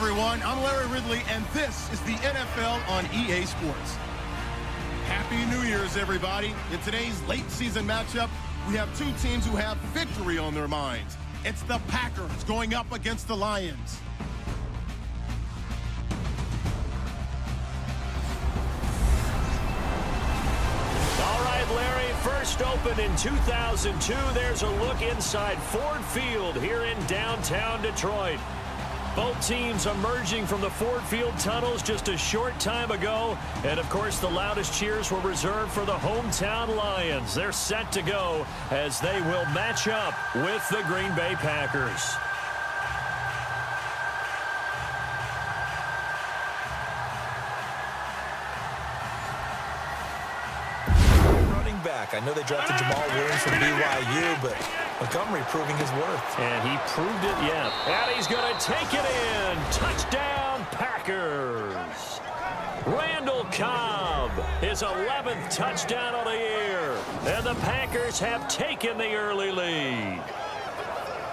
everyone. I'm Larry Ridley, and this is the NFL on EA Sports. Happy New Year's, everybody. In today's late season matchup, we have two teams who have victory on their minds. It's the Packers going up against the Lions. All right, Larry, first opened in 2002. There's a look inside Ford Field here in downtown Detroit. Both teams emerging from the Ford Field tunnels just a short time ago. And, of course, the loudest cheers were reserved for the hometown Lions. They're set to go as they will match up with the Green Bay Packers. Running back. I know they drafted Jamal Williams from BYU, but Montgomery proving his worth. And he proved it yet. And he's going to take it in. Touchdown, Packers. Randall Cobb, his 11th touchdown of the year. And the Packers have taken the early lead.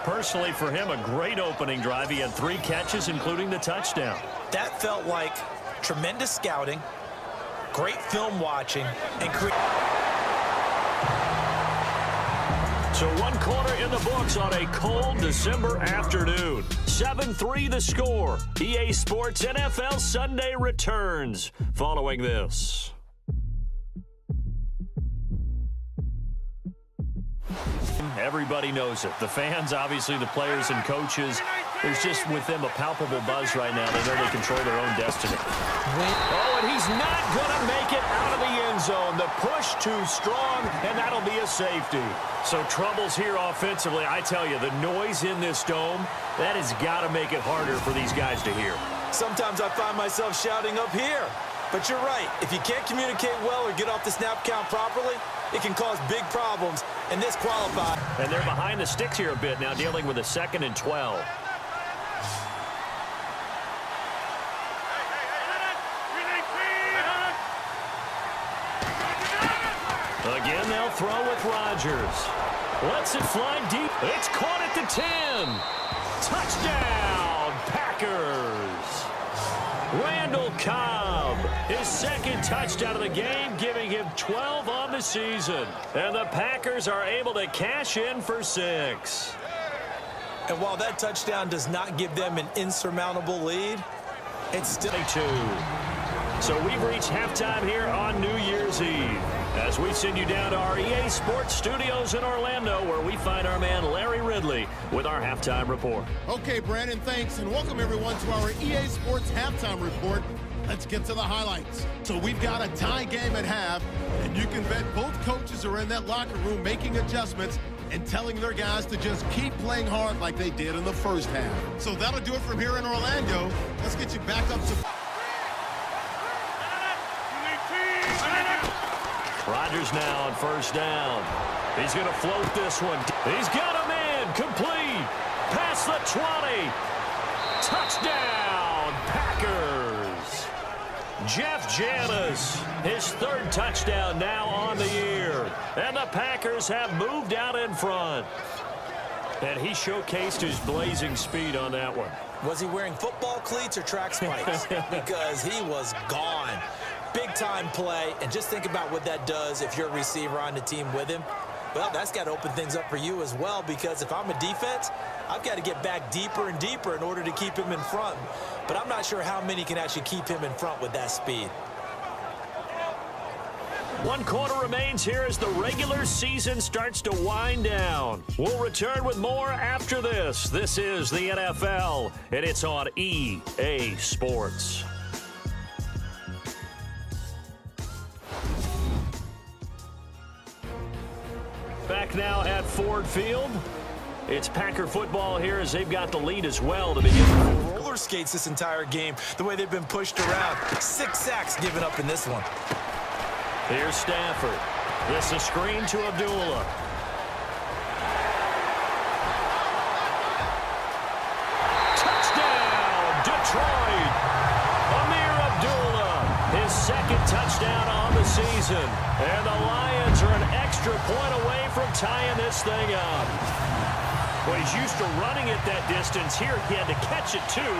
Personally, for him, a great opening drive. He had 3 catches, including the touchdown. That felt like tremendous scouting, great film watching, and So 1 quarter in the books on a cold December afternoon. 7-3 the score. EA Sports NFL Sunday returns following this. Everybody knows it. The fans, obviously the players and coaches. There's just with them a palpable buzz right now. They know they control their own destiny. Oh, and he's not going to make it out of the end zone. The push too strong, and that'll be a safety. So troubles here offensively. I tell you, the noise in this dome, that has got to make it harder for these guys to hear. sometimes I find myself shouting up here. But you're right. If you can't communicate well or get off the snap count properly, it can cause big problems, and this qualifies. And they're behind the sticks here a bit now, dealing with a 2nd and 12. Again, they'll throw with Rodgers. Lets it fly deep. It's caught at the 10. Touchdown, Packers. Randall Cobb, his 2nd touchdown of the game, giving him 12 on the season. And the Packers are able to cash in for 6. And while that touchdown does not give them an insurmountable lead, it's still 2. So we've reached halftime here on New Year's Eve, as we send you down to our EA Sports Studios in Orlando, where we find our man Larry Ridley with our halftime report. Okay, Brandon, thanks, and welcome everyone to our EA Sports halftime report. Let's get to the highlights. So we've got a tie game at half, and you can bet both coaches are in that locker room making adjustments and telling their guys to just keep playing hard like they did in the first half. So that'll do it from here in Orlando. Let's get you back up to... Rodgers now on 1st down. He's going to float this one. He's got him in. Complete. Past the 20. Touchdown, Packers. Jeff Janis, his 3rd touchdown now on the year. And the Packers have moved out in front. And he showcased his blazing speed on that one. Was he wearing football cleats or track spikes? Because he was gone. Big-time play, and just think about what that does if you're a receiver on the team with him. Well, that's got to open things up for you as well, because if I'm a defense, I've got to get back deeper and deeper in order to keep him in front. But I'm not sure how many can actually keep him in front with that speed. 1 quarter remains here as the regular season starts to wind down. We'll return with more after this. This is the NFL, and it's on EA Sports. Back now at Ford Field. It's Packer football here as they've got the lead as well to begin. Roller skates this entire game, the way they've been pushed around. 6 sacks given up in this one. Here's Stafford. This is a screen to Abdullah. Touchdown, Detroit. Amir Abdullah, his 2nd touchdown on the season. And the Lions are an extra point away from tying this thing up. Well, he's used to running it that distance. Here, he had to catch it, too,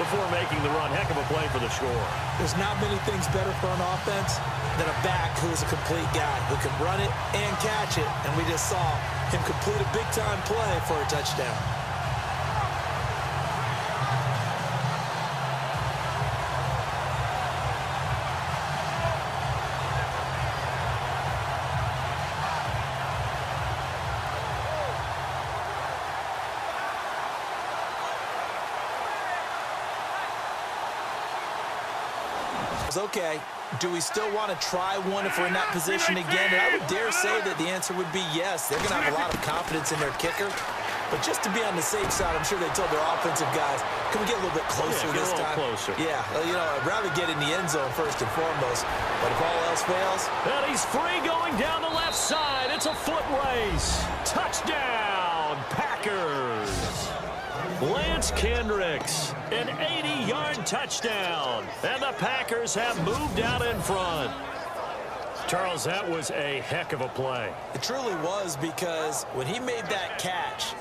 before making the run. Heck of a play for the score. There's not many things better for an offense than a back who is a complete guy who can run it and catch it. And we just saw him complete a big-time play for a touchdown. Okay, do we still want to try one if we're in that position again? And I would dare say that the answer would be yes. They're going to have a lot of confidence in their kicker. But just to be on the safe side, I'm sure they told their offensive guys, can we get a little bit closer this time? Closer. Yeah, you know, I'd rather get in the end zone first and foremost. But if all else fails... And he's free going down the left side. It's a foot race. Touchdown, Packers. Lance Kendricks, an 80-yard touchdown. And the Packers have moved out in front. Charles, that was a heck of a play. It truly was, because when he made that catch,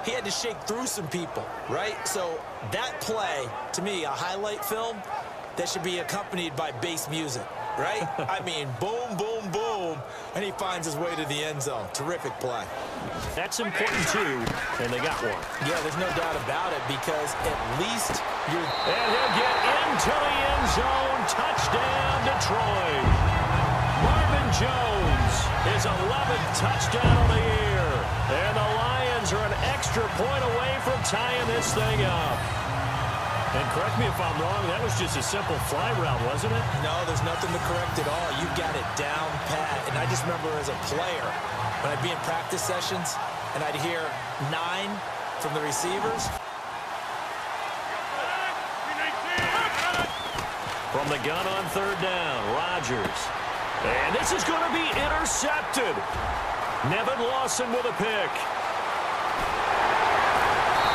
he had to shake through some people, right? So that play, to me, a highlight film that should be accompanied by bass music, right? I mean, boom, boom, boom, and he finds his way to the end zone. Terrific play. That's important, too, and they got one. Yeah, there's no doubt about it, because at least you're... And he'll get into the end zone. Touchdown, Detroit. Marvin Jones, his 11th touchdown of the year. And the Lions are an extra point away from tying this thing up. And correct me if I'm wrong, that was just a simple fly route, wasn't it? No, there's nothing to correct at all. You've got it down pat. And I just remember as a player, when I'd be in practice sessions and I'd hear 9 from the receivers. From the gun on third down, Rodgers. And this is going to be intercepted. Nevin Lawson with a pick.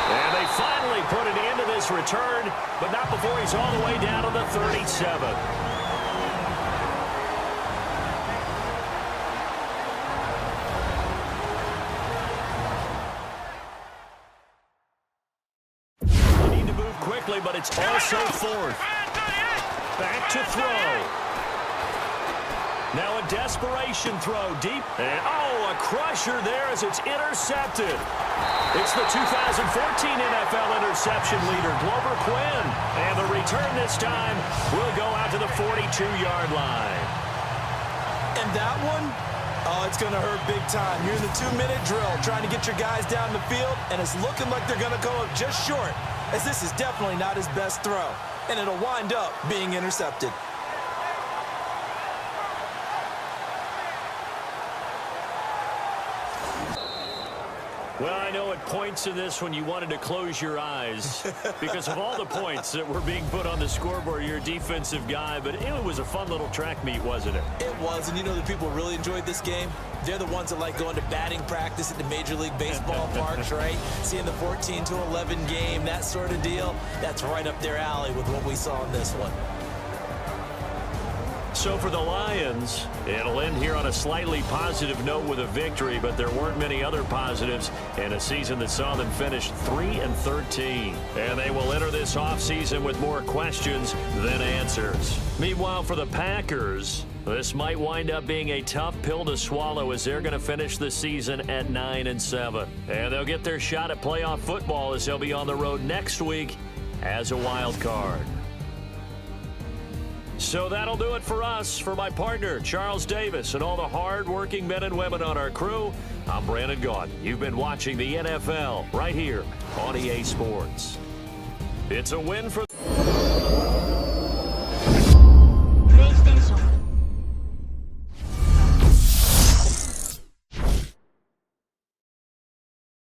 And they finally put an end to this return, but not before he's all the way down to the 37. They need to move quickly, but it's also fourth. Back to throw. Now a desperation throw deep. And, a crusher there as it's intercepted. It's the 2014 NFL interception leader, Glover Quinn. And the return this time will go out to the 42-yard line. And that one, it's going to hurt big time. You're in the 2-minute drill trying to get your guys down the field, and it's looking like they're going to go up just short, as this is definitely not his best throw. And it'll wind up being intercepted. Well, I know at points in this when you wanted to close your eyes because of all the points that were being put on the scoreboard. You're a defensive guy, but it was a fun little track meet, wasn't it? It was, and you know the people really enjoyed this game? They're the ones that like going to batting practice at the Major League Baseball parks, right? Seeing the 14-11 game, that sort of deal. That's right up their alley with what we saw in this one. So for the Lions, it'll end here on a slightly positive note with a victory, but there weren't many other positives in a season that saw them finish 3-13. And they will enter this offseason with more questions than answers. Meanwhile, for the Packers, this might wind up being a tough pill to swallow as they're going to finish the season at 9-7. And they'll get their shot at playoff football as they'll be on the road next week as a wild card. So that'll do it for us. For my partner, Charles Davis, and all the hard-working men and women on our crew, I'm Brandon Gaudin. You've been watching the NFL right here on EA Sports. It's a win for